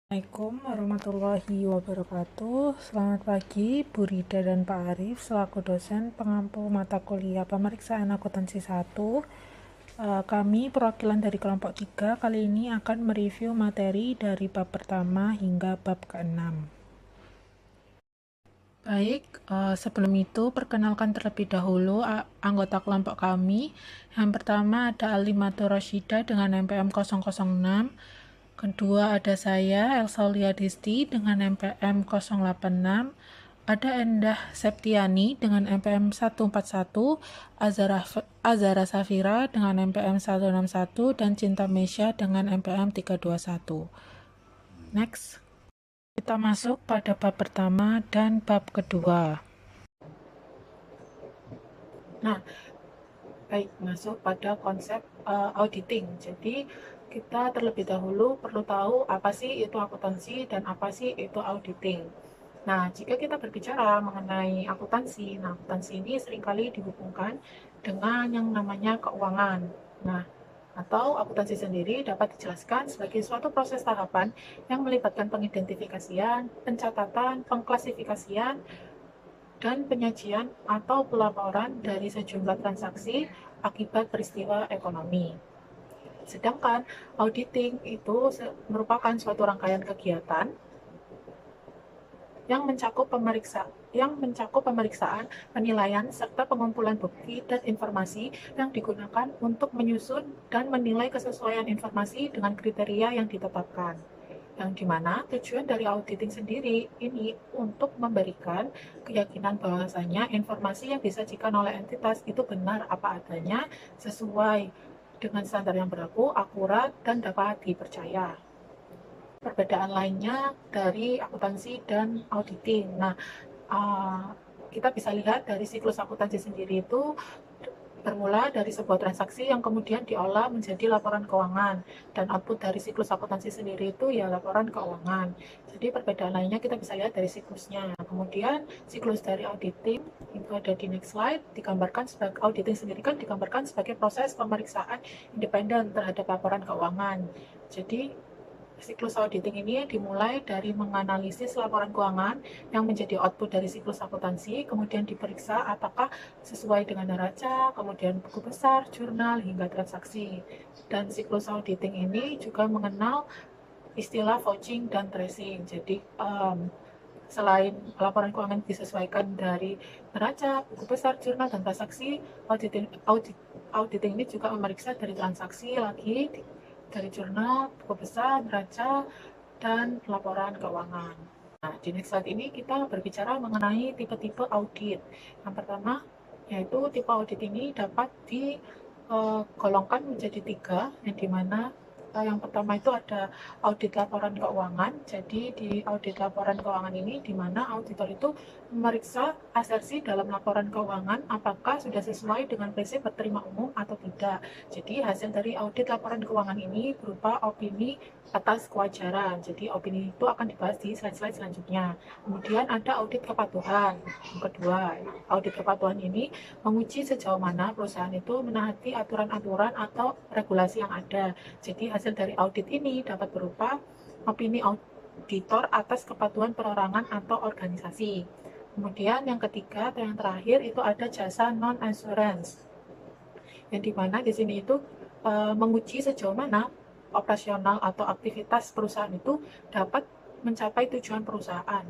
Assalamualaikum warahmatullahi wabarakatuh. Selamat pagi, Bu Rida dan Pak Arif selaku dosen pengampu mata kuliah pemeriksaan akuntansi 1. Kami perwakilan dari kelompok 3 kali ini akan mereview materi dari bab pertama hingga bab ke-6. Baik, sebelum itu perkenalkan terlebih dahulu anggota kelompok kami. Yang pertama ada Alimatul Rosyida dengan NPM 006. Kedua ada saya, Elsaulia Disti dengan NPM 086. Ada Endah Septiani dengan NPM 141, Azara Safira dengan NPM 161, dan Cinta Mesya dengan NPM 321. Next, kita masuk pada bab pertama dan bab kedua. Nah, baik, masuk pada konsep auditing. Jadi, kita terlebih dahulu perlu tahu apa sih itu akuntansi dan apa sih itu auditing. Nah, jika kita berbicara mengenai akuntansi, nah akuntansi ini seringkali dihubungkan dengan yang namanya keuangan. Nah, atau akuntansi sendiri dapat dijelaskan sebagai suatu proses tahapan yang melibatkan pengidentifikasian, pencatatan, pengklasifikasian, dan penyajian atau pelaporan dari sejumlah transaksi akibat peristiwa ekonomi. Sedangkan auditing itu merupakan suatu rangkaian kegiatan yang mencakup pemeriksaan, penilaian, serta pengumpulan bukti dan informasi yang digunakan untuk menyusun dan menilai kesesuaian informasi dengan kriteria yang ditetapkan. Yang dimana tujuan dari auditing sendiri ini untuk memberikan keyakinan bahwasanya informasi yang disajikan oleh entitas itu benar apa adanya, sesuai dengan standar yang berlaku, akurat, dan dapat dipercaya. Perbedaan lainnya dari akuntansi dan auditing. Nah, kita bisa lihat dari siklus akuntansi sendiri itu bermula dari sebuah transaksi yang kemudian diolah menjadi laporan keuangan, dan output dari siklus akuntansi sendiri itu ya laporan keuangan. Jadi perbedaan lainnya kita bisa lihat dari siklusnya. Kemudian siklus dari auditing itu ada di next slide, digambarkan sebagai auditing sendiri kan digambarkan sebagai proses pemeriksaan independen terhadap laporan keuangan. Jadi siklus auditing ini dimulai dari menganalisis laporan keuangan yang menjadi output dari siklus akuntansi, kemudian diperiksa apakah sesuai dengan neraca, kemudian buku besar, jurnal, hingga transaksi. Dan siklus auditing ini juga mengenal istilah vouching dan tracing. Jadi, selain laporan keuangan disesuaikan dari neraca, buku besar, jurnal, dan transaksi, auditing ini juga memeriksa dari transaksi lagi, dari jurnal, buku besar, neraca, dan laporan keuangan. Nah, di next slide ini kita berbicara mengenai tipe-tipe audit. Yang pertama, yaitu tipe audit ini dapat digolongkan menjadi 3, yang dimana yang pertama itu ada audit laporan keuangan. Jadi di audit laporan keuangan ini di mana auditor itu memeriksa asersi dalam laporan keuangan apakah sudah sesuai dengan prinsip berterima umum atau tidak. Jadi hasil dari audit laporan keuangan ini berupa opini atas kewajaran. Jadi opini itu akan dibahas di slide-slide selanjutnya. Kemudian ada audit kepatuhan. Yang kedua, audit kepatuhan ini menguji sejauh mana perusahaan itu menaati aturan-aturan atau regulasi yang ada. Jadi hasil dari audit ini dapat berupa opini auditor atas kepatuhan perorangan atau organisasi. Kemudian yang ketiga atau yang terakhir itu ada jasa non-assurance, yang dimana di sini itu menguji sejauh mana operasional atau aktivitas perusahaan itu dapat mencapai tujuan perusahaan,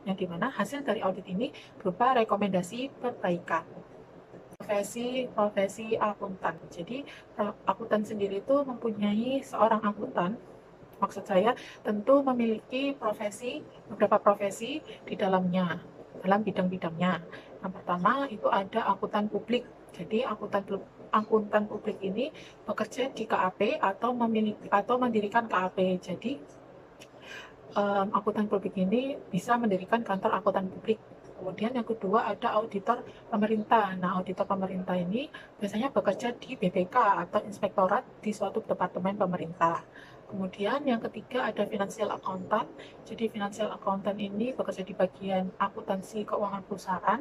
yang dimana hasil dari audit ini berupa rekomendasi perbaikan. Profesi akuntan. Jadi akuntan sendiri itu mempunyai seorang akuntan. Maksud saya tentu memiliki beberapa profesi di dalamnya, dalam bidang-bidangnya. Yang pertama itu ada akuntan publik. Jadi akuntan publik ini bekerja di KAP atau mendirikan KAP. Jadi akuntan publik ini bisa mendirikan kantor akuntan publik. Kemudian yang kedua ada auditor pemerintah. Nah, auditor pemerintah ini biasanya bekerja di BPK atau inspektorat di suatu departemen pemerintah. Kemudian yang ketiga ada financial accountant. Jadi financial accountant ini bekerja di bagian akuntansi keuangan perusahaan.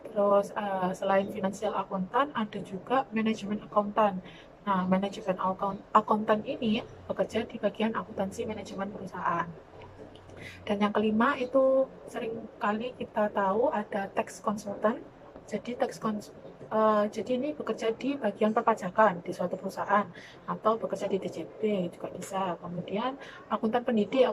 Terus selain financial accountant ada juga manajemen accountant. Nah, manajemen accountant ini bekerja di bagian akuntansi manajemen perusahaan. Dan yang kelima itu sering kali kita tahu ada tax consultant. Jadi ini bekerja di bagian perpajakan di suatu perusahaan atau bekerja di DJP juga bisa. Kemudian akuntan pendidik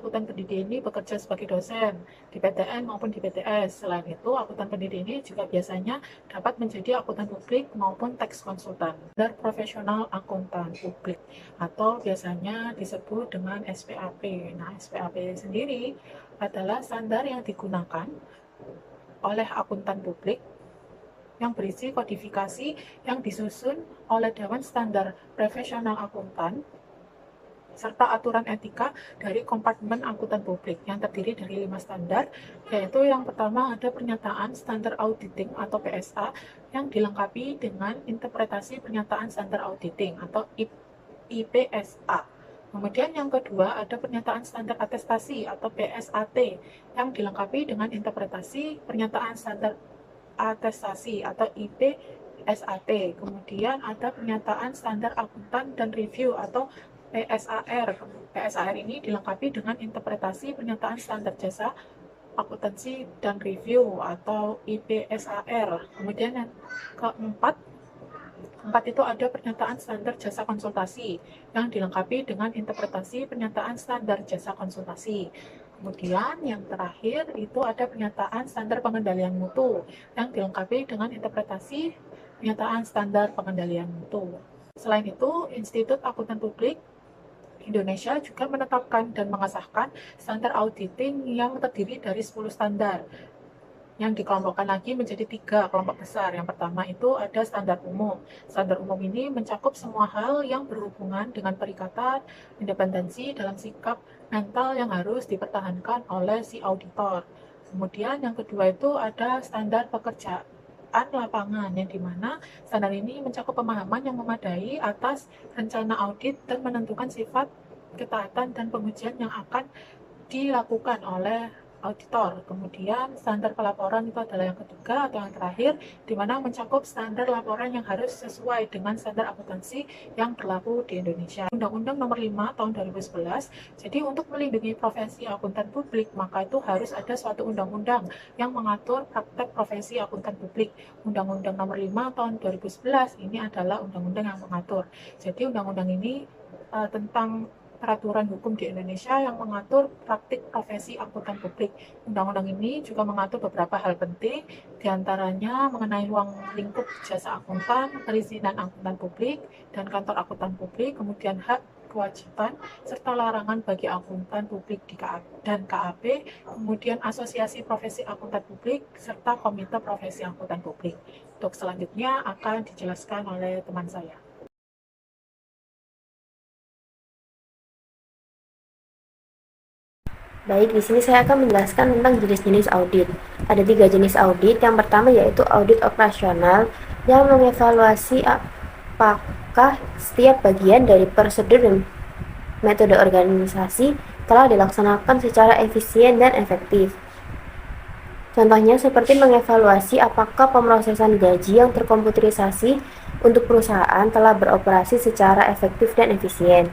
ini bekerja sebagai dosen di PTN maupun di PTS. Selain itu, akuntan pendidik ini juga biasanya dapat menjadi akuntan publik maupun tax consultant dan profesional akuntan publik atau biasanya disebut dengan SPAP. Nah, SPAP sendiri adalah standar yang digunakan oleh akuntan publik yang berisi kodifikasi yang disusun oleh Dewan Standar Profesional Akuntan serta aturan etika dari kompartemen akuntan publik yang terdiri dari 5 standar, yaitu yang pertama ada pernyataan standar auditing atau PSA yang dilengkapi dengan interpretasi pernyataan standar auditing atau IPSA. Kemudian yang kedua ada pernyataan standar atestasi atau PSAT yang dilengkapi dengan interpretasi pernyataan standar atestasi atau IPSAT. Kemudian ada pernyataan standar akuntan dan review atau PSAR. PSAR ini dilengkapi dengan interpretasi pernyataan standar jasa akuntansi dan review atau IPSAR. Kemudian yang keempat itu ada pernyataan standar jasa konsultasi yang dilengkapi dengan interpretasi pernyataan standar jasa konsultasi. Kemudian yang terakhir itu ada pernyataan standar pengendalian mutu yang dilengkapi dengan interpretasi pernyataan standar pengendalian mutu. Selain itu, Institut Akuntan Publik Indonesia juga menetapkan dan mengesahkan standar auditing yang terdiri dari 10 standar yang dikelompokkan lagi menjadi 3 kelompok besar. Yang pertama itu ada standar umum. Standar umum ini mencakup semua hal yang berhubungan dengan perikatan, independensi dalam sikap mental yang harus dipertahankan oleh si auditor. Kemudian yang kedua itu ada standar pekerjaan lapangan, yang dimana standar ini mencakup pemahaman yang memadai atas rencana audit dan menentukan sifat ketaatan dan pengujian yang akan dilakukan oleh auditor. Kemudian standar pelaporan itu adalah yang ketiga atau yang terakhir, di mana mencakup standar laporan yang harus sesuai dengan standar akuntansi yang berlaku di Indonesia. Undang-Undang Nomor 5 Tahun 2011. Jadi untuk melindungi profesi akuntan publik, maka itu harus ada suatu undang-undang yang mengatur praktek profesi akuntan publik. Undang-Undang Nomor 5 Tahun 2011 ini adalah undang-undang yang mengatur. Jadi undang-undang ini tentang peraturan hukum di Indonesia yang mengatur praktik profesi akuntan publik. Undang-undang ini juga mengatur beberapa hal penting, diantaranya mengenai ruang lingkup jasa akuntan, perizinan akuntan publik, dan kantor akuntan publik, kemudian hak kewajiban, serta larangan bagi akuntan publik dan KAP, kemudian asosiasi profesi akuntan publik, serta komite profesi akuntan publik. Untuk selanjutnya akan dijelaskan oleh teman saya. Baik, di sini saya akan menjelaskan tentang jenis-jenis audit. Ada 3 jenis audit. Yang pertama yaitu audit operasional yang mengevaluasi apakah setiap bagian dari prosedur dan metode organisasi telah dilaksanakan secara efisien dan efektif. Contohnya seperti mengevaluasi apakah pemrosesan gaji yang terkomputerisasi untuk perusahaan telah beroperasi secara efektif dan efisien.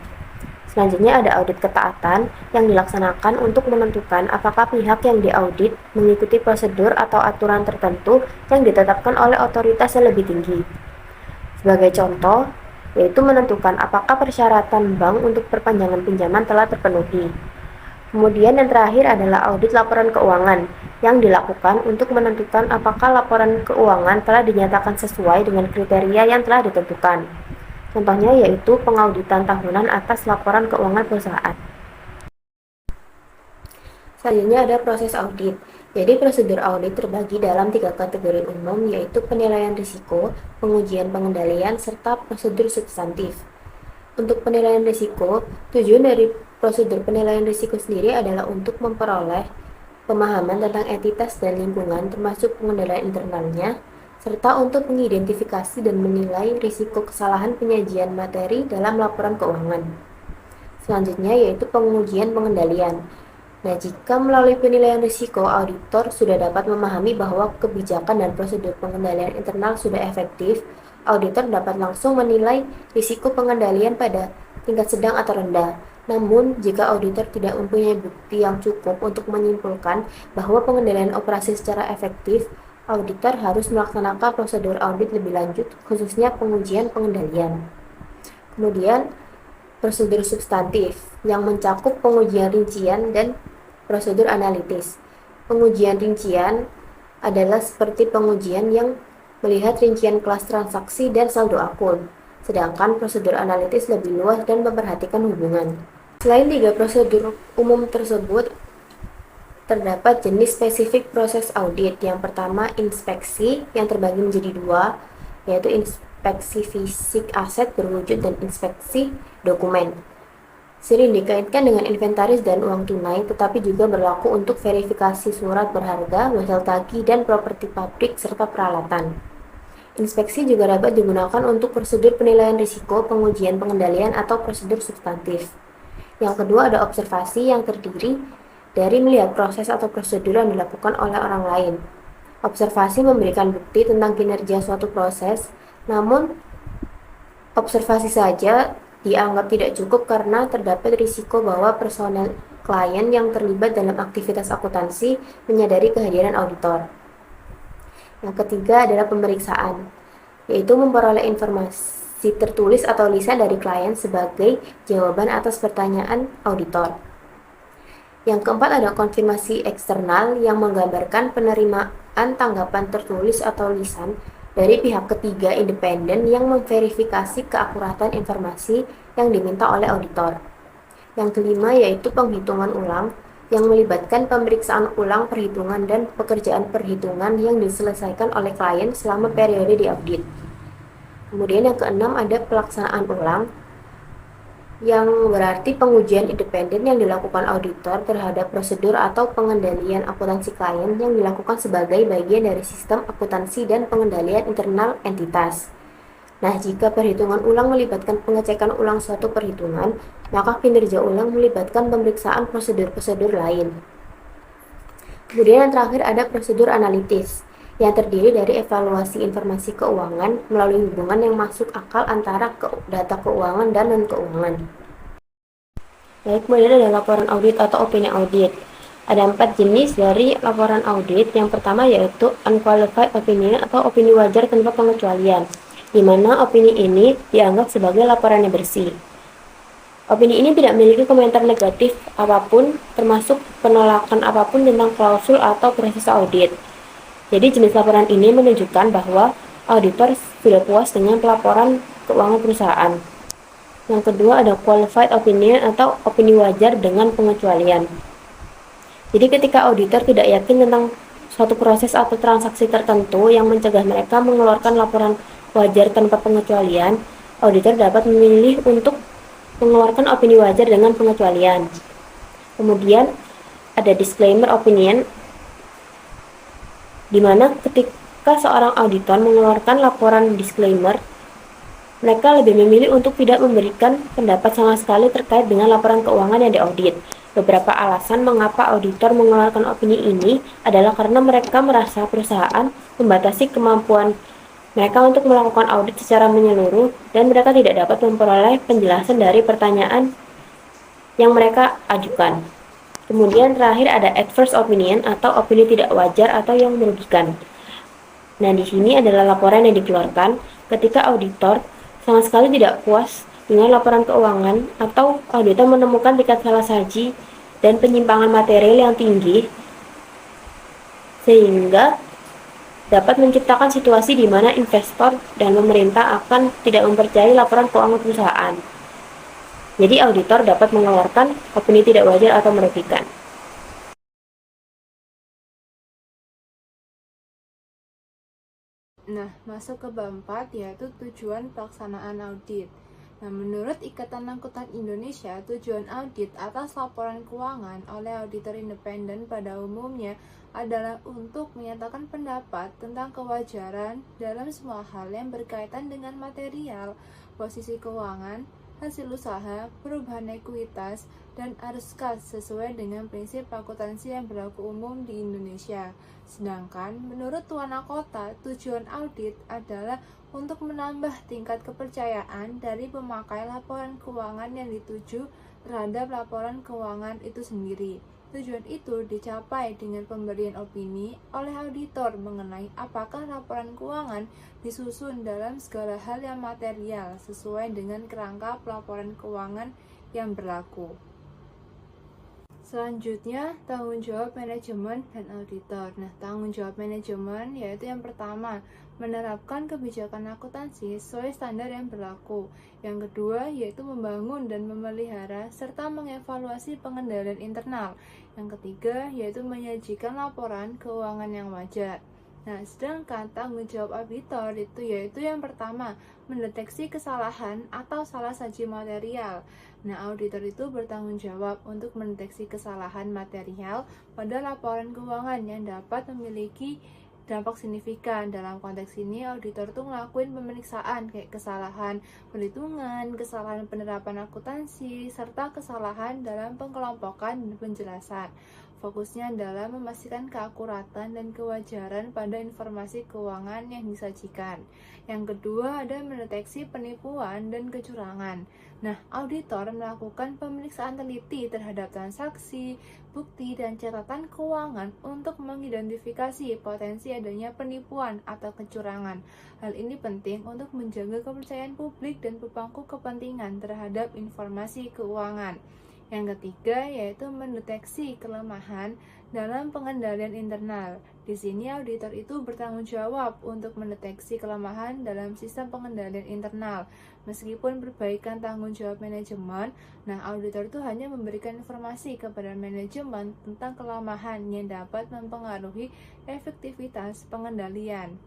Selanjutnya ada audit ketaatan yang dilaksanakan untuk menentukan apakah pihak yang diaudit mengikuti prosedur atau aturan tertentu yang ditetapkan oleh otoritas yang lebih tinggi. Sebagai contoh, yaitu menentukan apakah persyaratan bank untuk perpanjangan pinjaman telah terpenuhi. Kemudian yang terakhir adalah audit laporan keuangan yang dilakukan untuk menentukan apakah laporan keuangan telah dinyatakan sesuai dengan kriteria yang telah ditentukan. Contohnya yaitu pengauditan tahunan atas laporan keuangan perusahaan. Selanjutnya ada proses audit. Jadi prosedur audit terbagi dalam 3 kategori umum, yaitu penilaian risiko, pengujian pengendalian, serta prosedur substantif. Untuk penilaian risiko, tujuan dari prosedur penilaian risiko sendiri adalah untuk memperoleh pemahaman tentang entitas dan lingkungan termasuk pengendalian internalnya, serta untuk mengidentifikasi dan menilai risiko kesalahan penyajian materi dalam laporan keuangan. Selanjutnya yaitu pengujian pengendalian. Nah, jika melalui penilaian risiko, auditor sudah dapat memahami bahwa kebijakan dan prosedur pengendalian internal sudah efektif, auditor dapat langsung menilai risiko pengendalian pada tingkat sedang atau rendah. Namun, jika auditor tidak mempunyai bukti yang cukup untuk menyimpulkan bahwa pengendalian operasi secara efektif, auditor harus melaksanakan prosedur audit lebih lanjut, khususnya pengujian pengendalian. Kemudian, prosedur substantif yang mencakup pengujian rincian dan prosedur analitis. Pengujian rincian adalah seperti pengujian yang melihat rincian kelas transaksi dan saldo akun, sedangkan prosedur analitis lebih luas dan memperhatikan hubungan. Selain tiga prosedur umum tersebut, terdapat jenis spesifik proses audit. Yang pertama, inspeksi yang terbagi menjadi dua, yaitu inspeksi fisik aset berwujud dan inspeksi dokumen. Sering dikaitkan dengan inventaris dan uang tunai, tetapi juga berlaku untuk verifikasi surat berharga, wesel tagih, dan properti pabrik serta peralatan. Inspeksi juga dapat digunakan untuk prosedur penilaian risiko, pengujian pengendalian, atau prosedur substantif. Yang kedua ada observasi yang terdiri dari melihat proses atau prosedur yang dilakukan oleh orang lain. Observasi memberikan bukti tentang kinerja suatu proses, namun observasi saja dianggap tidak cukup karena terdapat risiko bahwa personel klien yang terlibat dalam aktivitas akuntansi menyadari kehadiran auditor. Yang ketiga adalah pemeriksaan, yaitu memperoleh informasi tertulis atau lisan dari klien sebagai jawaban atas pertanyaan auditor. Yang keempat ada konfirmasi eksternal yang menggambarkan penerimaan tanggapan tertulis atau lisan dari pihak ketiga independen yang memverifikasi keakuratan informasi yang diminta oleh auditor. Yang kelima yaitu penghitungan ulang yang melibatkan pemeriksaan ulang perhitungan dan pekerjaan perhitungan yang diselesaikan oleh klien selama periode diaudit. Kemudian yang keenam ada pelaksanaan ulang yang berarti pengujian independen yang dilakukan auditor terhadap prosedur atau pengendalian akuntansi klien yang dilakukan sebagai bagian dari sistem akuntansi dan pengendalian internal entitas. Nah, jika perhitungan ulang melibatkan pengecekan ulang suatu perhitungan, maka kinerja ulang melibatkan pemeriksaan prosedur-prosedur lain. Kemudian yang terakhir ada prosedur analitis, yang terdiri dari evaluasi informasi keuangan melalui hubungan yang masuk akal antara data keuangan dan non-keuangan. Baik, kemudian ada laporan audit atau opini audit. Ada 4 jenis dari laporan audit. Yang pertama yaitu unqualified opinion atau opini wajar tanpa pengecualian, di mana opini ini dianggap sebagai laporan yang bersih. Opini ini tidak memiliki komentar negatif apapun, termasuk penolakan apapun tentang klausul atau proses audit. Jadi jenis laporan ini menunjukkan bahwa auditor sudah puas dengan pelaporan keuangan perusahaan. Yang kedua ada qualified opinion atau opini wajar dengan pengecualian. Jadi ketika auditor tidak yakin tentang suatu proses atau transaksi tertentu yang mencegah mereka mengeluarkan laporan wajar tanpa pengecualian, auditor dapat memilih untuk mengeluarkan opini wajar dengan pengecualian. Kemudian ada disclaimer opinion, di mana ketika seorang auditor mengeluarkan laporan disclaimer, mereka lebih memilih untuk tidak memberikan pendapat sama sekali terkait dengan laporan keuangan yang diaudit. Beberapa alasan mengapa auditor mengeluarkan opini ini adalah karena mereka merasa perusahaan membatasi kemampuan mereka untuk melakukan audit secara menyeluruh dan mereka tidak dapat memperoleh penjelasan dari pertanyaan yang mereka ajukan. Kemudian terakhir ada adverse opinion atau opini tidak wajar atau yang merugikan. Nah, di sini adalah laporan yang dikeluarkan ketika auditor sama sekali tidak puas dengan laporan keuangan atau auditor menemukan tingkat salah saji dan penyimpangan material yang tinggi sehingga dapat menciptakan situasi di mana investor dan pemerintah akan tidak mempercayai laporan keuangan perusahaan. Jadi auditor dapat mengeluarkan opini tidak wajar atau merugikan. Nah, masuk ke bab 4 yaitu tujuan pelaksanaan audit. Nah, menurut Ikatan Angkutan Indonesia, tujuan audit atas laporan keuangan oleh auditor independen pada umumnya adalah untuk menyatakan pendapat tentang kewajaran dalam semua hal yang berkaitan dengan material, posisi keuangan, hasil usaha, perubahan ekuitas, dan arus kas sesuai dengan prinsip akuntansi yang berlaku umum di Indonesia. Sedangkan menurut Tuana Kota, tujuan audit adalah untuk menambah tingkat kepercayaan dari pemakai laporan keuangan yang dituju terhadap laporan keuangan itu sendiri. Tujuan itu dicapai dengan pemberian opini oleh auditor mengenai apakah laporan keuangan disusun dalam segala hal yang material sesuai dengan kerangka pelaporan keuangan yang berlaku. Selanjutnya, tanggung jawab manajemen dan auditor. Nah, tanggung jawab manajemen yaitu yang pertama, menerapkan kebijakan akuntansi sesuai standar yang berlaku. Yang kedua, yaitu membangun dan memelihara serta mengevaluasi pengendalian internal. Yang ketiga, yaitu menyajikan laporan keuangan yang wajar. Nah, sedangkan tanggung jawab auditor itu yaitu yang pertama, mendeteksi kesalahan atau salah saji material. Nah, auditor itu bertanggung jawab untuk mendeteksi kesalahan material pada laporan keuangan yang dapat memiliki dampak signifikan. Dalam konteks ini, auditor itu ngelakuin pemeriksaan kayak kesalahan perhitungan, kesalahan penerapan akuntansi, serta kesalahan dalam pengelompokan dan penjelasan. Fokusnya adalah memastikan keakuratan dan kewajaran pada informasi keuangan yang disajikan. Yang kedua ada mendeteksi penipuan dan kecurangan. Nah, auditor melakukan pemeriksaan teliti terhadap transaksi, bukti, dan catatan keuangan untuk mengidentifikasi potensi adanya penipuan atau kecurangan. Hal ini penting untuk menjaga kepercayaan publik dan pemangku kepentingan terhadap informasi keuangan. Yang ketiga yaitu mendeteksi kelemahan dalam pengendalian internal. Di sini auditor itu bertanggung jawab untuk mendeteksi kelemahan dalam sistem pengendalian internal. Meskipun perbaikan tanggung jawab manajemen, nah auditor itu hanya memberikan informasi kepada manajemen tentang kelemahan yang dapat mempengaruhi efektivitas pengendalian.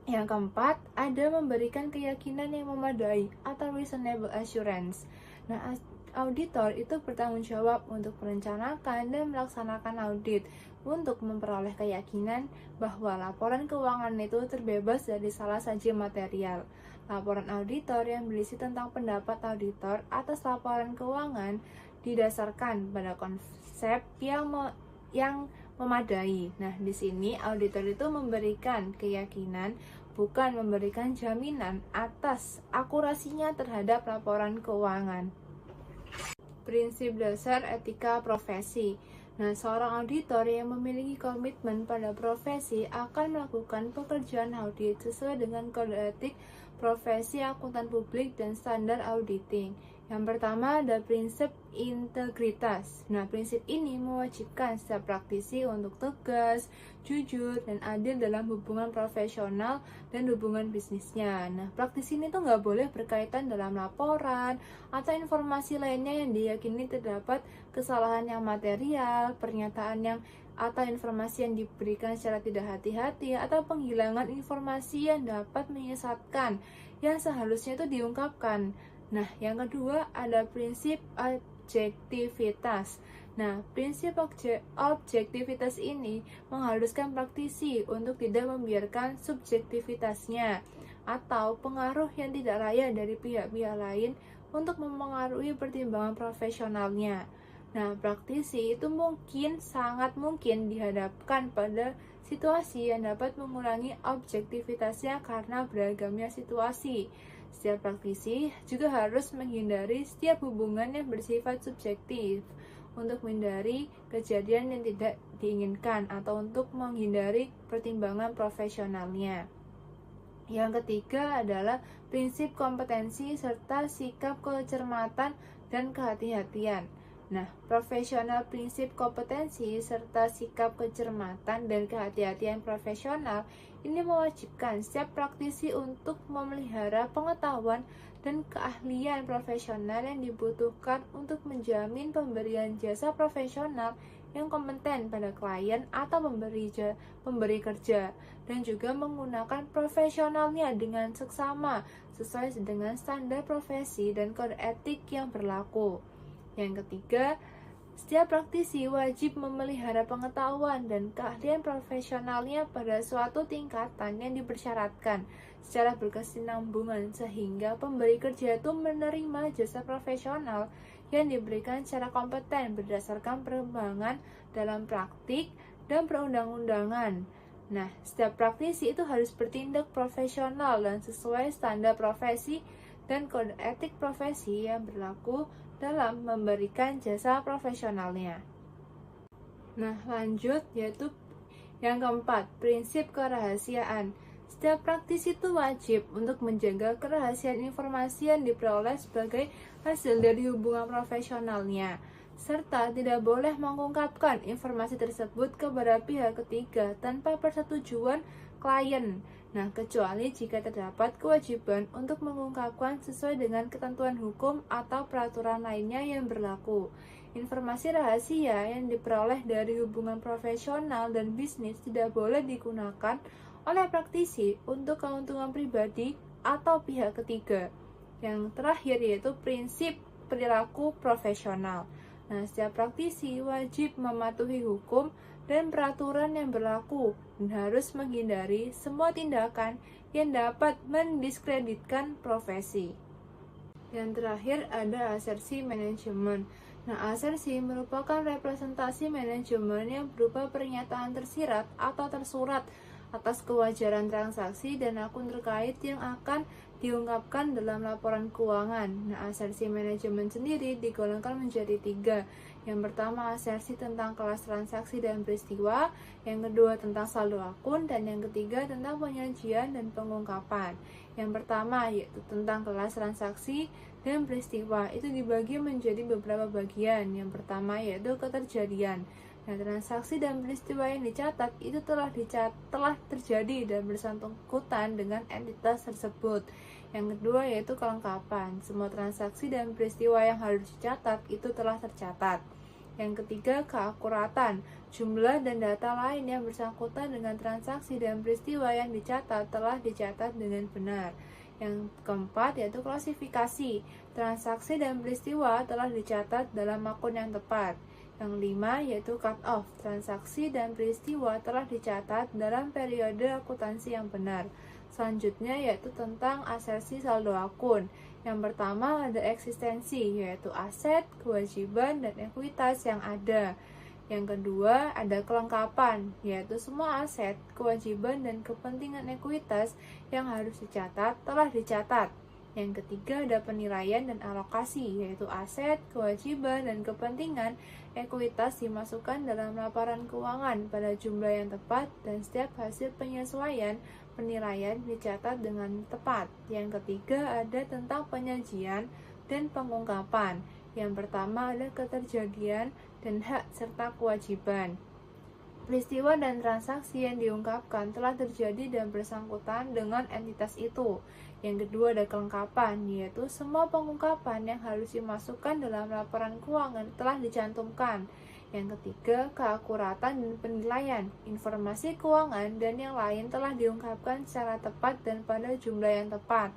Yang keempat, ada memberikan keyakinan yang memadai atau reasonable assurance. Nah, auditor itu bertanggung jawab untuk merencanakan dan melaksanakan audit untuk memperoleh keyakinan bahwa laporan keuangan itu terbebas dari salah saji material. Laporan auditor yang berisi tentang pendapat auditor atas laporan keuangan didasarkan pada konsep yang memadai. Nah, di sini auditor itu memberikan keyakinan, bukan memberikan jaminan atas akurasinya terhadap laporan keuangan. Prinsip dasar etika profesi. Nah, seorang auditor yang memiliki komitmen pada profesi akan melakukan pekerjaan audit sesuai dengan kode etik profesi akuntan publik dan standar auditing. Yang pertama ada prinsip integritas. Nah, prinsip ini mewajibkan setiap praktisi untuk tegas, jujur, dan adil dalam hubungan profesional dan hubungan bisnisnya. Nah, praktisi ini tuh nggak boleh berkaitan dalam laporan atau informasi lainnya yang diyakini terdapat kesalahan yang material, pernyataan yang atau informasi yang diberikan secara tidak hati-hati, atau penghilangan informasi yang dapat menyesatkan yang seharusnya itu diungkapkan. Nah, yang kedua ada prinsip objektivitas. Nah, prinsip objektivitas ini mengharuskan praktisi untuk tidak membiarkan subjektivitasnya atau pengaruh yang tidak layak dari pihak-pihak lain untuk mempengaruhi pertimbangan profesionalnya. Nah, praktisi itu sangat mungkin dihadapkan pada situasi yang dapat mengurangi objektivitasnya karena beragamnya situasi. Setiap praktisi juga harus menghindari setiap hubungan yang bersifat subjektif untuk menghindari kejadian yang tidak diinginkan atau untuk menghindari pertimbangan profesionalnya. Yang ketiga adalah prinsip kompetensi serta sikap kecermatan dan kehati-hatian. Nah, profesional prinsip kompetensi serta sikap kecermatan dan kehati-hatian profesional ini mewajibkan setiap praktisi untuk memelihara pengetahuan dan keahlian profesional yang dibutuhkan untuk menjamin pemberian jasa profesional yang kompeten pada klien atau pemberi kerja, dan juga menggunakan profesionalnya dengan seksama sesuai dengan standar profesi dan kode etik yang berlaku. Yang ketiga, setiap praktisi wajib memelihara pengetahuan dan keahlian profesionalnya pada suatu tingkatan yang dipersyaratkan secara berkesinambungan sehingga pemberi kerja itu menerima jasa profesional yang diberikan secara kompeten berdasarkan perkembangan dalam praktik dan perundang-undangan. Nah, setiap praktisi itu harus bertindak profesional dan sesuai standar profesi dan kode etik profesi yang berlaku dalam memberikan jasa profesionalnya. Nah, lanjut yaitu yang keempat, prinsip kerahasiaan. Setiap praktisi itu wajib untuk menjaga kerahasiaan informasi yang diperoleh sebagai hasil dari hubungan profesionalnya, serta tidak boleh mengungkapkan informasi tersebut kepada pihak ketiga tanpa persetujuan klien. Nah, kecuali jika terdapat kewajiban untuk mengungkapkan sesuai dengan ketentuan hukum atau peraturan lainnya yang berlaku. Informasi rahasia yang diperoleh dari hubungan profesional dan bisnis tidak boleh digunakan oleh praktisi untuk keuntungan pribadi atau pihak ketiga. Yang terakhir yaitu prinsip perilaku profesional. Nah, setiap praktisi wajib mematuhi hukum dan peraturan yang berlaku dan harus menghindari semua tindakan yang dapat mendiskreditkan profesi. Yang terakhir ada asersi manajemen. Nah, asersi merupakan representasi manajemen yang berupa pernyataan tersirat atau tersurat atas kewajaran transaksi dan akun terkait yang akan diungkapkan dalam laporan keuangan. Nah, asersi manajemen sendiri digolongkan menjadi 3. Yang pertama, asersi tentang kelas transaksi dan peristiwa. Yang kedua, tentang saldo akun. Dan yang ketiga, tentang penyajian dan pengungkapan. Yang pertama, yaitu tentang kelas transaksi dan peristiwa. Itu dibagi menjadi beberapa bagian. Yang pertama, yaitu keterjadian. Nah, transaksi dan peristiwa yang dicatat itu telah terjadi dan bersangkutan dengan entitas tersebut. Yang kedua yaitu kelengkapan. Semua transaksi dan peristiwa yang harus dicatat itu telah tercatat. Yang ketiga, keakuratan. Jumlah dan data lain yang bersangkutan dengan transaksi dan peristiwa yang dicatat telah dicatat dengan benar. Yang keempat yaitu klasifikasi. Transaksi dan peristiwa telah dicatat dalam akun yang tepat. Yang 5 yaitu cut off. Transaksi dan peristiwa telah dicatat dalam periode akuntansi yang benar. Selanjutnya yaitu tentang asersi saldo akun. Yang pertama ada eksistensi, yaitu aset, kewajiban, dan ekuitas yang ada. Yang kedua ada kelengkapan, yaitu semua aset, kewajiban, dan kepentingan ekuitas yang harus dicatat telah dicatat. Yang ketiga ada penilaian dan alokasi, yaitu aset, kewajiban, dan kepentingan ekuitas dimasukkan dalam laporan keuangan pada jumlah yang tepat dan setiap hasil penyesuaian penilaian dicatat dengan tepat. Yang ketiga ada tentang penyajian dan pengungkapan. Yang pertama ada keterjadian dan hak serta kewajiban. Peristiwa dan transaksi yang diungkapkan telah terjadi dan bersangkutan dengan entitas itu. Yang kedua ada kelengkapan, yaitu semua pengungkapan yang harus dimasukkan dalam laporan keuangan telah dicantumkan. Yang ketiga, keakuratan dan penilaian. Informasi keuangan dan yang lain telah diungkapkan secara tepat dan pada jumlah yang tepat.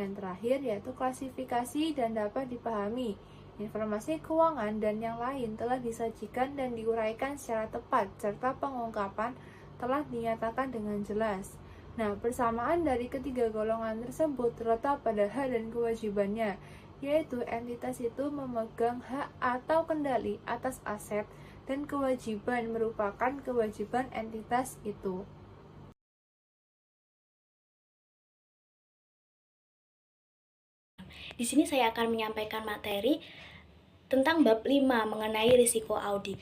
Yang terakhir yaitu klasifikasi dan dapat dipahami. Informasi keuangan dan yang lain telah disajikan dan diuraikan secara tepat, serta pengungkapan telah dinyatakan dengan jelas. Nah, persamaan dari ketiga golongan tersebut terletak pada hak dan kewajibannya, yaitu entitas itu memegang hak atau kendali atas aset dan kewajiban merupakan kewajiban entitas itu. Di sini saya akan menyampaikan materi tentang bab 5 mengenai risiko audit.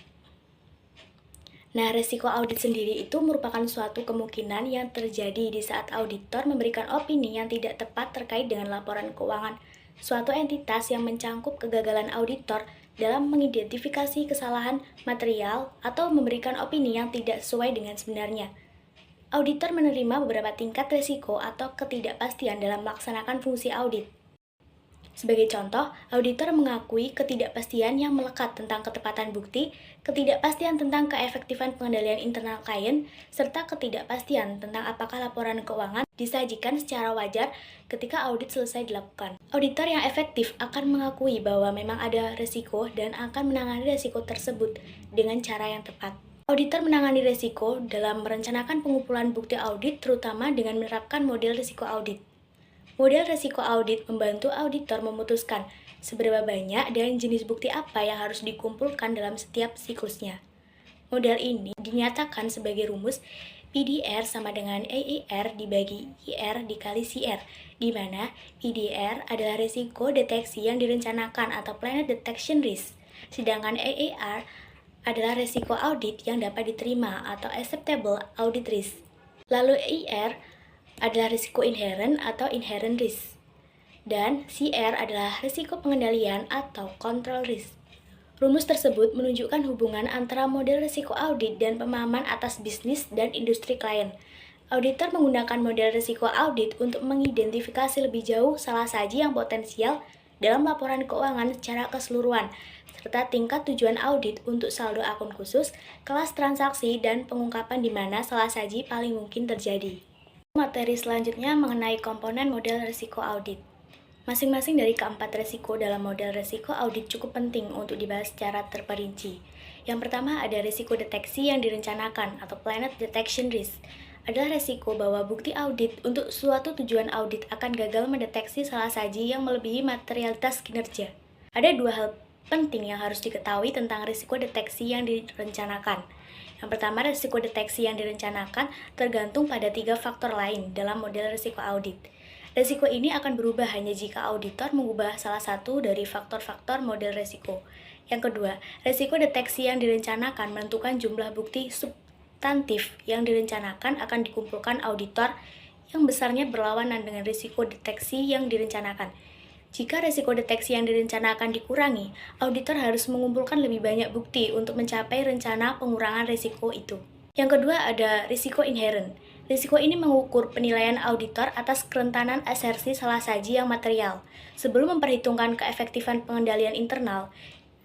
Nah, risiko audit sendiri itu merupakan suatu kemungkinan yang terjadi di saat auditor memberikan opini yang tidak tepat terkait dengan laporan keuangan suatu entitas yang mencangkup kegagalan auditor dalam mengidentifikasi kesalahan material atau memberikan opini yang tidak sesuai dengan sebenarnya. Auditor menerima beberapa tingkat risiko atau ketidakpastian dalam melaksanakan fungsi audit. Sebagai contoh, auditor mengakui ketidakpastian yang melekat tentang ketepatan bukti, ketidakpastian tentang keefektifan pengendalian internal klien, serta ketidakpastian tentang apakah laporan keuangan disajikan secara wajar ketika audit selesai dilakukan. Auditor yang efektif akan mengakui bahwa memang ada risiko dan akan menangani risiko tersebut dengan cara yang tepat. Auditor menangani risiko dalam merencanakan pengumpulan bukti audit, terutama dengan menerapkan model risiko audit. Model risiko audit membantu auditor memutuskan seberapa banyak dan jenis bukti apa yang harus dikumpulkan dalam setiap siklusnya. Model ini dinyatakan sebagai rumus PDR sama dengan AER dibagi IR dikali CR, di mana PDR adalah risiko deteksi yang direncanakan atau Planned Detection Risk, sedangkan AER adalah risiko audit yang dapat diterima atau Acceptable Audit Risk. Lalu IR adalah risiko inherent atau Inherent Risk, dan CR adalah risiko pengendalian atau Control Risk. Rumus tersebut menunjukkan hubungan antara model risiko audit dan pemahaman atas bisnis dan industri klien. Auditor menggunakan model risiko audit untuk mengidentifikasi lebih jauh salah saji yang potensial dalam laporan keuangan secara keseluruhan, serta tingkat tujuan audit untuk saldo akun khusus, kelas transaksi, dan pengungkapan di mana salah saji paling mungkin terjadi. Materi selanjutnya mengenai komponen model risiko audit. Masing-masing dari keempat risiko dalam model risiko audit cukup penting untuk dibahas secara terperinci. Yang pertama ada risiko deteksi yang direncanakan atau Planned Detection Risk. Adalah risiko bahwa bukti audit untuk suatu tujuan audit akan gagal mendeteksi salah saji yang melebihi materialitas kinerja. Ada dua hal penting yang harus diketahui tentang risiko deteksi yang direncanakan. Yang pertama, risiko deteksi yang direncanakan tergantung pada 3 faktor lain dalam model risiko audit. Risiko ini akan berubah hanya jika auditor mengubah salah satu dari faktor-faktor model risiko. Yang kedua, risiko deteksi yang direncanakan menentukan jumlah bukti substantif yang direncanakan akan dikumpulkan auditor yang besarnya berlawanan dengan risiko deteksi yang direncanakan. Jika risiko deteksi yang direncanakan dikurangi, auditor harus mengumpulkan lebih banyak bukti untuk mencapai rencana pengurangan risiko itu. Yang kedua ada risiko inherent. Risiko ini mengukur penilaian auditor atas kerentanan asersi salah saji yang material. Sebelum memperhitungkan keefektifan pengendalian internal,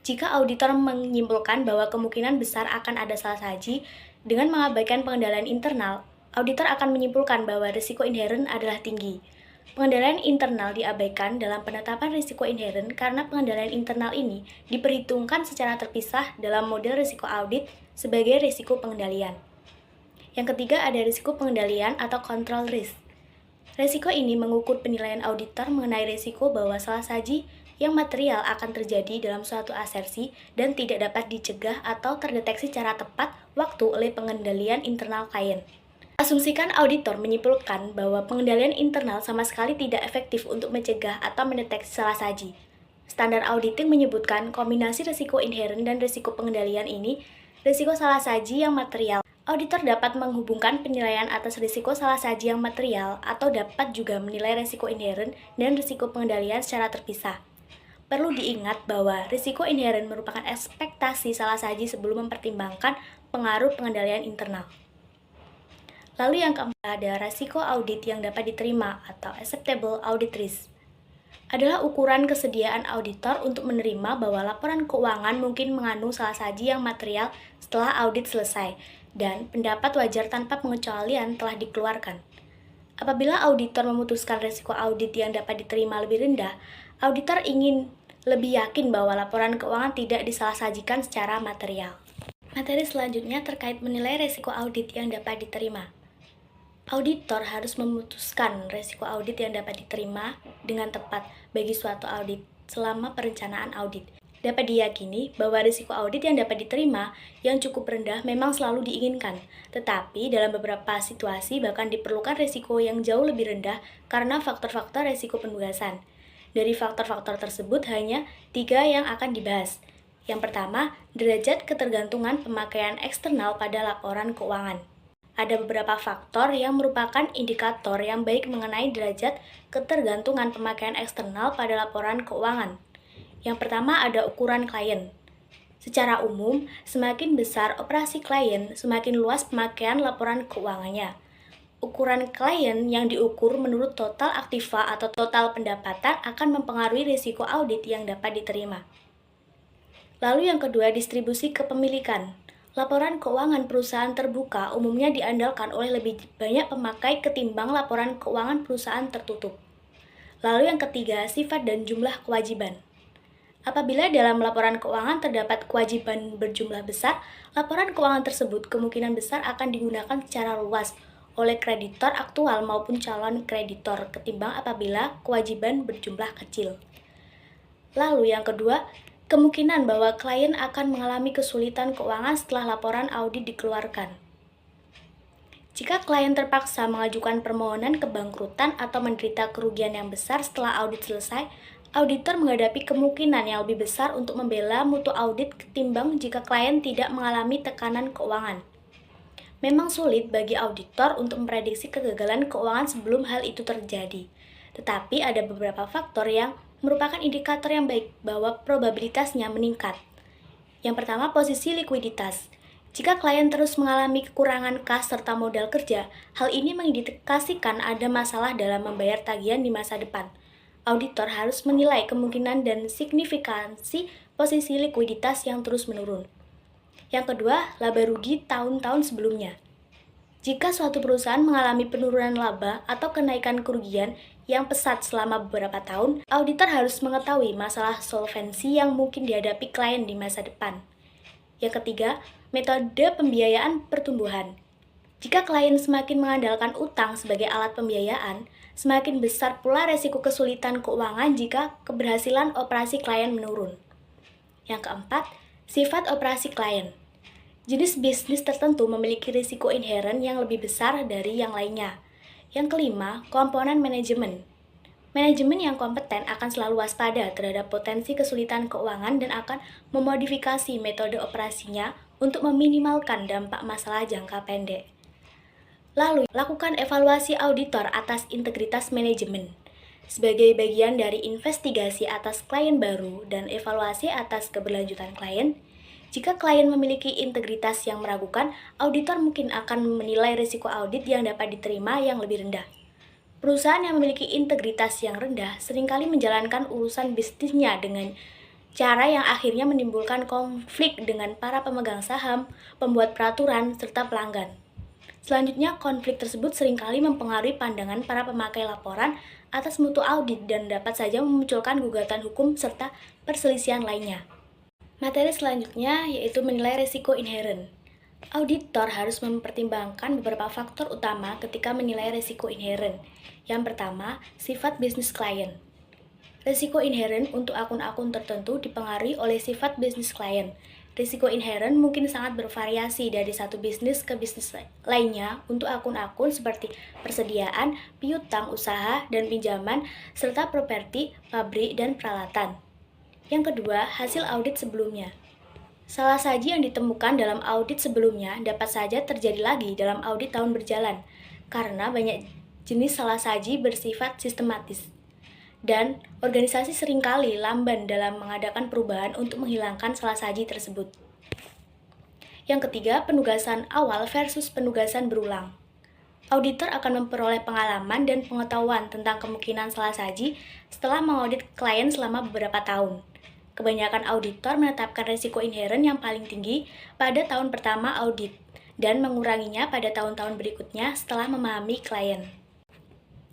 jika auditor menyimpulkan bahwa kemungkinan besar akan ada salah saji dengan mengabaikan pengendalian internal, auditor akan menyimpulkan bahwa risiko inherent adalah tinggi. Pengendalian internal diabaikan dalam penetapan risiko inherent karena pengendalian internal ini diperhitungkan secara terpisah dalam model risiko audit sebagai risiko pengendalian. Yang ketiga ada risiko pengendalian atau control risk. Risiko ini mengukur penilaian auditor mengenai risiko bahwa salah saji yang material akan terjadi dalam suatu asersi dan tidak dapat dicegah atau terdeteksi secara tepat waktu oleh pengendalian internal klien. Asumsikan auditor menyimpulkan bahwa pengendalian internal sama sekali tidak efektif untuk mencegah atau mendeteksi salah saji. Standar auditing menyebutkan kombinasi risiko inherent dan risiko pengendalian ini, risiko salah saji yang material. Auditor dapat menghubungkan penilaian atas risiko salah saji yang material atau dapat juga menilai risiko inherent dan risiko pengendalian secara terpisah. Perlu diingat bahwa risiko inherent merupakan ekspektasi salah saji sebelum mempertimbangkan pengaruh pengendalian internal. Lalu yang keempat ada risiko audit yang dapat diterima atau Acceptable Audit Risk. Adalah ukuran kesediaan auditor untuk menerima bahwa laporan keuangan mungkin mengandung salah saji yang material setelah audit selesai, dan pendapat wajar tanpa pengecualian telah dikeluarkan. Apabila auditor memutuskan risiko audit yang dapat diterima lebih rendah, auditor ingin lebih yakin bahwa laporan keuangan tidak disalah-sajikan secara material. Materi selanjutnya terkait menilai risiko audit yang dapat diterima. Auditor harus memutuskan risiko audit yang dapat diterima dengan tepat bagi suatu audit selama perencanaan audit. Dapat diyakini bahwa risiko audit yang dapat diterima yang cukup rendah memang selalu diinginkan, tetapi dalam beberapa situasi bahkan diperlukan risiko yang jauh lebih rendah karena faktor-faktor risiko penugasan. Dari faktor-faktor tersebut hanya 3 yang akan dibahas. Yang pertama, derajat ketergantungan pemakaian eksternal pada laporan keuangan. Ada beberapa faktor yang merupakan indikator yang baik mengenai derajat ketergantungan pemakaian eksternal pada laporan keuangan. Yang pertama ada ukuran klien. Secara umum, semakin besar operasi klien, semakin luas pemakaian laporan keuangannya. Ukuran klien yang diukur menurut total aktiva atau total pendapatan akan mempengaruhi risiko audit yang dapat diterima. Lalu yang kedua, distribusi kepemilikan. Laporan keuangan perusahaan terbuka umumnya diandalkan oleh lebih banyak pemakai ketimbang laporan keuangan perusahaan tertutup. Lalu yang ketiga, sifat dan jumlah kewajiban. Apabila dalam laporan keuangan terdapat kewajiban berjumlah besar, laporan keuangan tersebut kemungkinan besar akan digunakan secara luas oleh kreditor aktual maupun calon kreditor ketimbang apabila kewajiban berjumlah kecil. Lalu yang kedua, kemungkinan bahwa klien akan mengalami kesulitan keuangan setelah laporan audit dikeluarkan. Jika klien terpaksa mengajukan permohonan kebangkrutan atau menderita kerugian yang besar setelah audit selesai, auditor menghadapi kemungkinan yang lebih besar untuk membela mutu audit ketimbang jika klien tidak mengalami tekanan keuangan. Memang sulit bagi auditor untuk memprediksi kegagalan keuangan sebelum hal itu terjadi. Tetapi ada beberapa faktor yang merupakan indikator yang baik bahwa probabilitasnya meningkat. Yang pertama, posisi likuiditas. Jika klien terus mengalami kekurangan kas serta modal kerja, hal ini mengindikasikan ada masalah dalam membayar tagihan di masa depan. Auditor harus menilai kemungkinan dan signifikansi posisi likuiditas yang terus menurun. Yang kedua, laba rugi tahun-tahun sebelumnya. Jika suatu perusahaan mengalami penurunan laba atau kenaikan kerugian yang pesat selama beberapa tahun, auditor harus mengetahui masalah solvensi yang mungkin dihadapi klien di masa depan. Yang ketiga, metode pembiayaan pertumbuhan. Jika klien semakin mengandalkan utang sebagai alat pembiayaan, semakin besar pula resiko kesulitan keuangan jika keberhasilan operasi klien menurun. Yang keempat, sifat operasi klien. Jenis bisnis tertentu memiliki risiko inheren yang lebih besar dari yang lainnya. Yang kelima, komponen manajemen. Manajemen yang kompeten akan selalu waspada terhadap potensi kesulitan keuangan dan akan memodifikasi metode operasinya untuk meminimalkan dampak masalah jangka pendek. Lalu, lakukan evaluasi auditor atas integritas manajemen. Sebagai bagian dari investigasi atas klien baru dan evaluasi atas keberlanjutan klien, jika klien memiliki integritas yang meragukan, auditor mungkin akan menilai risiko audit yang dapat diterima yang lebih rendah. Perusahaan yang memiliki integritas yang rendah seringkali menjalankan urusan bisnisnya dengan cara yang akhirnya menimbulkan konflik dengan para pemegang saham, pembuat peraturan, serta pelanggan. Selanjutnya, konflik tersebut seringkali mempengaruhi pandangan para pemakai laporan atas mutu audit dan dapat saja memunculkan gugatan hukum serta perselisihan lainnya. Materi selanjutnya yaitu menilai risiko inheren. Auditor harus mempertimbangkan beberapa faktor utama ketika menilai risiko inheren. Yang pertama, sifat bisnis klien. Risiko inheren untuk akun-akun tertentu dipengaruhi oleh sifat bisnis klien. Risiko inheren mungkin sangat bervariasi dari satu bisnis ke bisnis lainnya untuk akun-akun seperti persediaan, piutang usaha dan pinjaman, serta properti, pabrik, dan peralatan. Yang kedua, hasil audit sebelumnya. Salah saji yang ditemukan dalam audit sebelumnya dapat saja terjadi lagi dalam audit tahun berjalan, karena banyak jenis salah saji bersifat sistematis. Dan organisasi seringkali lamban dalam mengadakan perubahan untuk menghilangkan salah saji tersebut. Yang ketiga, penugasan awal versus penugasan berulang. Auditor akan memperoleh pengalaman dan pengetahuan tentang kemungkinan salah saji setelah mengaudit klien selama beberapa tahun. Kebanyakan auditor menetapkan risiko inheren yang paling tinggi pada tahun pertama audit dan menguranginya pada tahun-tahun berikutnya setelah memahami klien.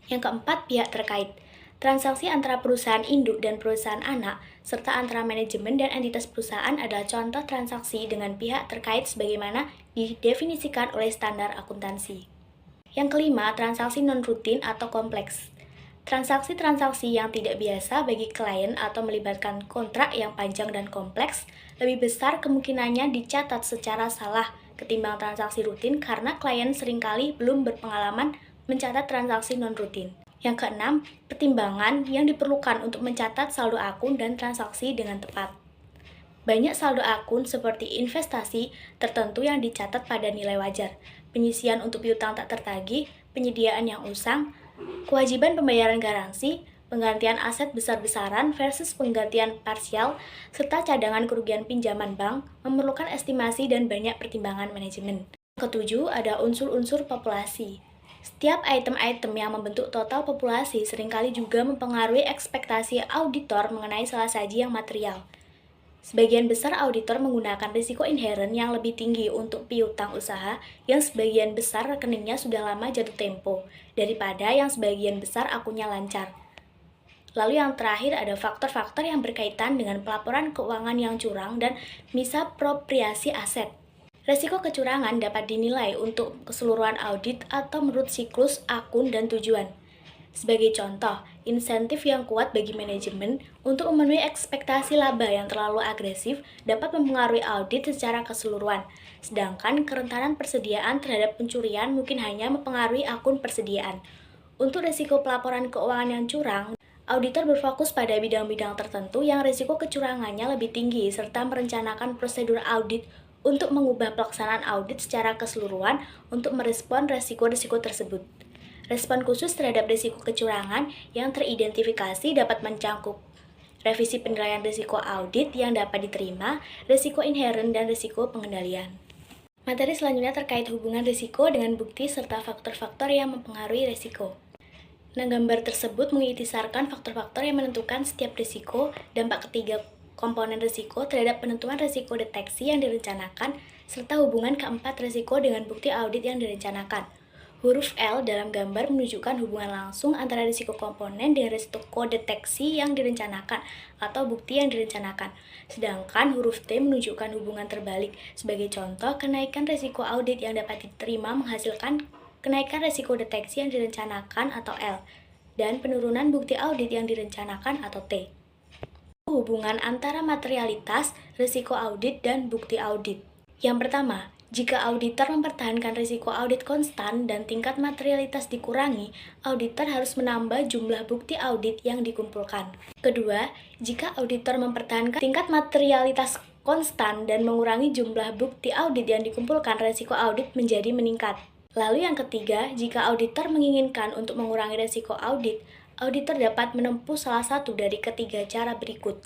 Yang keempat, pihak terkait. Transaksi antara perusahaan induk dan perusahaan anak, serta antara manajemen dan entitas perusahaan adalah contoh transaksi dengan pihak terkait sebagaimana didefinisikan oleh standar akuntansi. Yang kelima, transaksi non-rutin atau kompleks. Transaksi-transaksi yang tidak biasa bagi klien atau melibatkan kontrak yang panjang dan kompleks, lebih besar kemungkinannya dicatat secara salah ketimbang transaksi rutin karena klien seringkali belum berpengalaman mencatat transaksi non-rutin. Yang keenam, pertimbangan yang diperlukan untuk mencatat saldo akun dan transaksi dengan tepat. Banyak saldo akun seperti investasi tertentu yang dicatat pada nilai wajar, penyisian untuk piutang tak tertagih, penyediaan yang usang, kewajiban pembayaran garansi, penggantian aset besar-besaran versus penggantian parsial, serta cadangan kerugian pinjaman bank memerlukan estimasi dan banyak pertimbangan manajemen. Ketujuh, ada unsur-unsur populasi. Setiap item-item yang membentuk total populasi seringkali juga mempengaruhi ekspektasi auditor mengenai salah saji yang material. Sebagian besar auditor menggunakan risiko inheren yang lebih tinggi untuk piutang usaha yang sebagian besar rekeningnya sudah lama jatuh tempo, daripada yang sebagian besar akunnya lancar. Lalu yang terakhir ada faktor-faktor yang berkaitan dengan pelaporan keuangan yang curang dan misapropriasi aset. Resiko kecurangan dapat dinilai untuk keseluruhan audit atau menurut siklus akun dan tujuan. Sebagai contoh, insentif yang kuat bagi manajemen untuk memenuhi ekspektasi laba yang terlalu agresif dapat mempengaruhi audit secara keseluruhan, sedangkan kerentanan persediaan terhadap pencurian mungkin hanya mempengaruhi akun persediaan. Untuk risiko pelaporan keuangan yang curang, auditor berfokus pada bidang-bidang tertentu yang risiko kecurangannya lebih tinggi serta merencanakan prosedur audit untuk mengubah pelaksanaan audit secara keseluruhan untuk merespon risiko-risiko tersebut. Respon khusus terhadap risiko kecurangan yang teridentifikasi dapat mencakup revisi penilaian risiko audit yang dapat diterima, risiko inheren, dan risiko pengendalian. Materi selanjutnya terkait hubungan risiko dengan bukti serta faktor-faktor yang mempengaruhi risiko. Nah, gambar tersebut mengitisarkan faktor-faktor yang menentukan setiap risiko, dampak ketiga komponen risiko terhadap penentuan risiko deteksi yang direncanakan, serta hubungan keempat risiko dengan bukti audit yang direncanakan. Huruf L dalam gambar menunjukkan hubungan langsung antara risiko komponen dengan risiko deteksi yang direncanakan atau bukti yang direncanakan. Sedangkan huruf T menunjukkan hubungan terbalik. Sebagai contoh, kenaikan risiko audit yang dapat diterima menghasilkan kenaikan risiko deteksi yang direncanakan atau L, dan penurunan bukti audit yang direncanakan atau T. Hubungan antara materialitas, risiko audit, dan bukti audit. Yang pertama, jika auditor mempertahankan risiko audit konstan dan tingkat materialitas dikurangi, auditor harus menambah jumlah bukti audit yang dikumpulkan. Kedua, jika auditor mempertahankan tingkat materialitas konstan dan mengurangi jumlah bukti audit yang dikumpulkan, risiko audit menjadi meningkat. Lalu yang ketiga, jika auditor menginginkan untuk mengurangi risiko audit, auditor dapat menempuh salah satu dari ketiga cara berikut.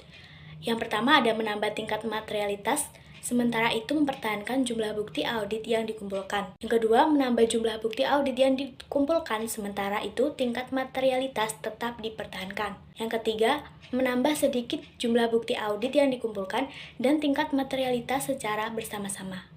Yang pertama ada menambah tingkat materialitas, sementara itu mempertahankan jumlah bukti audit yang dikumpulkan. Yang kedua, menambah jumlah bukti audit yang dikumpulkan, sementara itu tingkat materialitas tetap dipertahankan. Yang ketiga, menambah sedikit jumlah bukti audit yang dikumpulkan dan tingkat materialitas secara bersama-sama.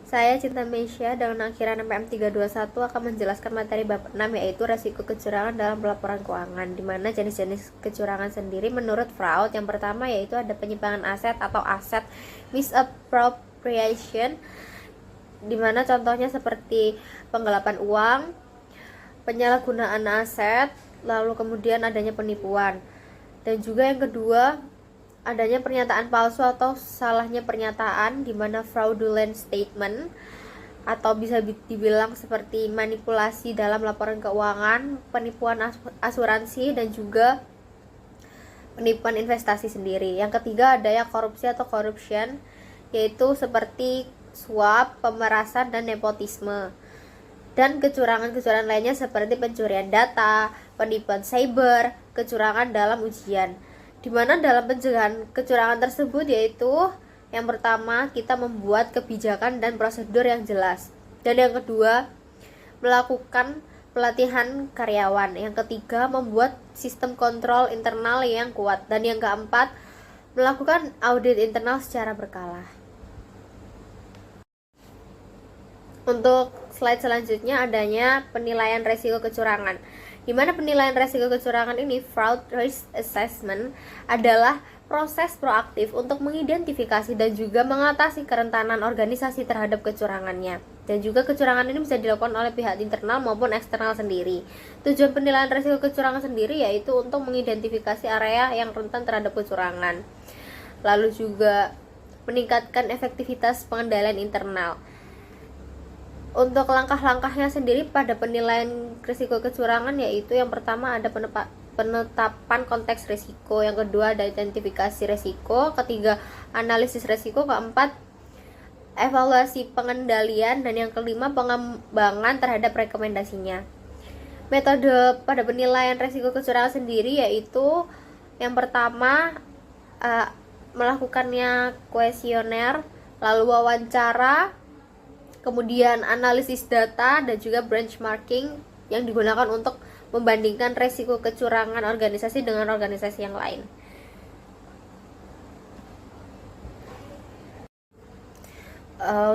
Saya Cinta Meisya dengan akhiran NPM321 akan menjelaskan materi bab 6 yaitu resiko kecurangan dalam pelaporan keuangan, di mana jenis-jenis kecurangan sendiri menurut fraud. Yang pertama yaitu ada penyimpangan aset atau aset misappropriation, di mana contohnya seperti penggelapan uang, penyalahgunaan aset, lalu kemudian adanya penipuan. Dan juga yang kedua adanya pernyataan palsu atau salahnya pernyataan, di mana fraudulent statement, atau bisa dibilang seperti manipulasi dalam laporan keuangan, penipuan asuransi, dan juga penipuan investasi sendiri. Yang ketiga adanya korupsi atau corruption, yaitu seperti suap, pemerasan, dan nepotisme. Dan kecurangan-kecurangan lainnya seperti pencurian data, penipuan cyber, kecurangan dalam ujian. Di mana dalam pencegahan kecurangan tersebut yaitu yang pertama kita membuat kebijakan dan prosedur yang jelas, dan yang kedua melakukan pelatihan karyawan, yang ketiga membuat sistem kontrol internal yang kuat, dan yang keempat melakukan audit internal secara berkala. Untuk slide selanjutnya adanya penilaian resiko kecurangan, di mana penilaian resiko kecurangan ini, fraud risk assessment, adalah proses proaktif untuk mengidentifikasi dan juga mengatasi kerentanan organisasi terhadap kecurangannya. Dan juga kecurangan ini bisa dilakukan oleh pihak internal maupun eksternal sendiri. Tujuan penilaian resiko kecurangan sendiri yaitu untuk mengidentifikasi area yang rentan terhadap kecurangan, lalu juga meningkatkan efektivitas pengendalian internal. Untuk langkah-langkahnya sendiri pada penilaian risiko kecurangan yaitu yang pertama ada penetapan konteks risiko, yang kedua ada identifikasi risiko, ketiga analisis risiko, keempat evaluasi pengendalian, dan yang kelima pengembangan terhadap rekomendasinya. Metode pada penilaian risiko kecurangan sendiri yaitu yang pertama melakukannya kuesioner, lalu wawancara, kemudian analisis data, dan juga benchmarking yang digunakan untuk membandingkan resiko kecurangan organisasi dengan organisasi yang lain.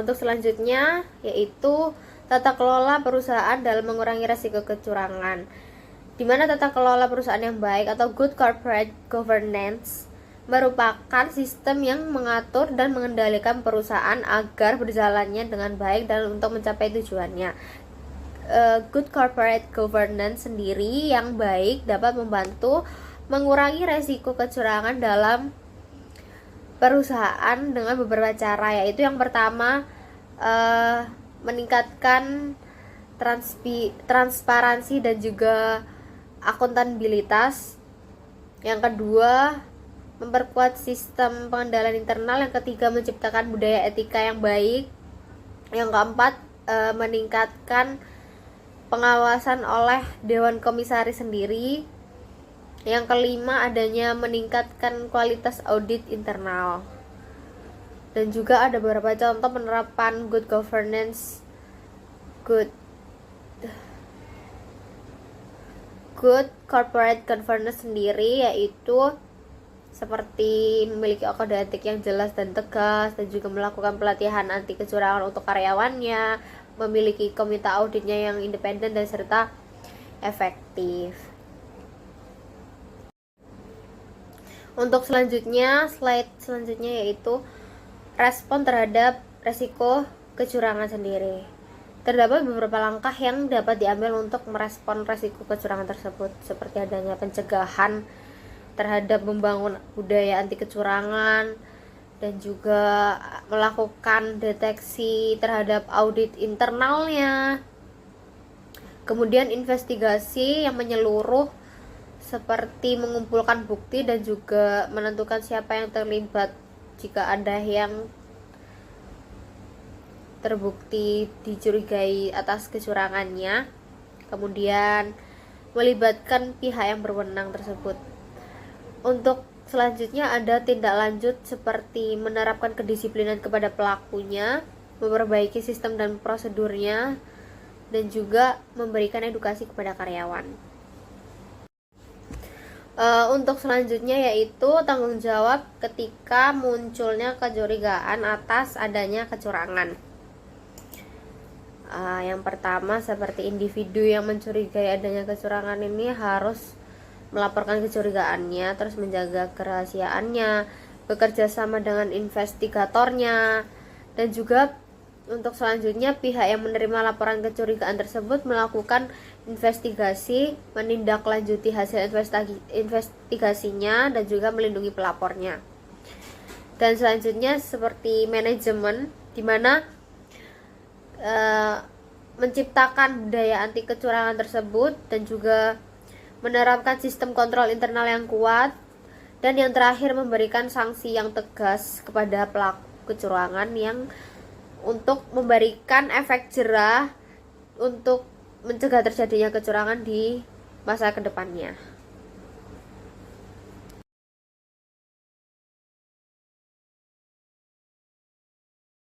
Untuk selanjutnya yaitu tata kelola perusahaan dalam mengurangi resiko kecurangan, di mana tata kelola perusahaan yang baik atau good corporate governance merupakan sistem yang mengatur dan mengendalikan perusahaan agar berjalannya dengan baik dan untuk mencapai tujuannya. Good corporate governance sendiri yang baik dapat membantu mengurangi resiko kecurangan dalam perusahaan dengan beberapa cara, yaitu yang pertama meningkatkan transparansi dan juga akuntabilitas. Yang kedua, memperkuat sistem pengendalian internal. Yang ketiga, menciptakan budaya etika yang baik. Yang keempat, meningkatkan pengawasan oleh Dewan Komisaris sendiri. Yang kelima, adanya meningkatkan kualitas audit internal. Dan juga ada beberapa contoh penerapan good governance, good corporate governance sendiri, yaitu seperti memiliki kode etik yang jelas dan tegas, dan juga melakukan pelatihan anti kecurangan untuk karyawannya, memiliki komite auditnya yang independen dan serta efektif. Untuk selanjutnya, slide selanjutnya yaitu respon terhadap resiko kecurangan sendiri. Terdapat beberapa langkah yang dapat diambil untuk merespon resiko kecurangan tersebut, seperti adanya pencegahan terhadap membangun budaya anti kecurangan, dan juga melakukan deteksi terhadap audit internalnya. Kemudian investigasi yang menyeluruh seperti mengumpulkan bukti dan juga menentukan siapa yang terlibat jika ada yang terbukti dicurigai atas kecurangannya. Kemudian melibatkan pihak yang berwenang tersebut. Untuk selanjutnya ada tindak lanjut seperti menerapkan kedisiplinan kepada pelakunya, memperbaiki sistem dan prosedurnya, dan juga memberikan edukasi kepada karyawan. Untuk selanjutnya yaitu tanggung jawab ketika munculnya kecurigaan atas adanya kecurangan. Yang pertama, seperti individu yang mencurigai adanya kecurangan ini harus melaporkan kecurigaannya, terus menjaga kerahasiaannya, bekerja sama dengan investigatornya, dan juga untuk selanjutnya pihak yang menerima laporan kecurigaan tersebut melakukan investigasi, menindaklanjuti hasil investigasinya, dan juga melindungi pelapornya. Dan selanjutnya seperti manajemen, di mana menciptakan budaya anti kecurangan tersebut, dan juga menerapkan sistem kontrol internal yang kuat, dan yang terakhir memberikan sanksi yang tegas kepada pelaku kecurangan yang untuk memberikan efek jerah untuk mencegah terjadinya kecurangan di masa kedepannya.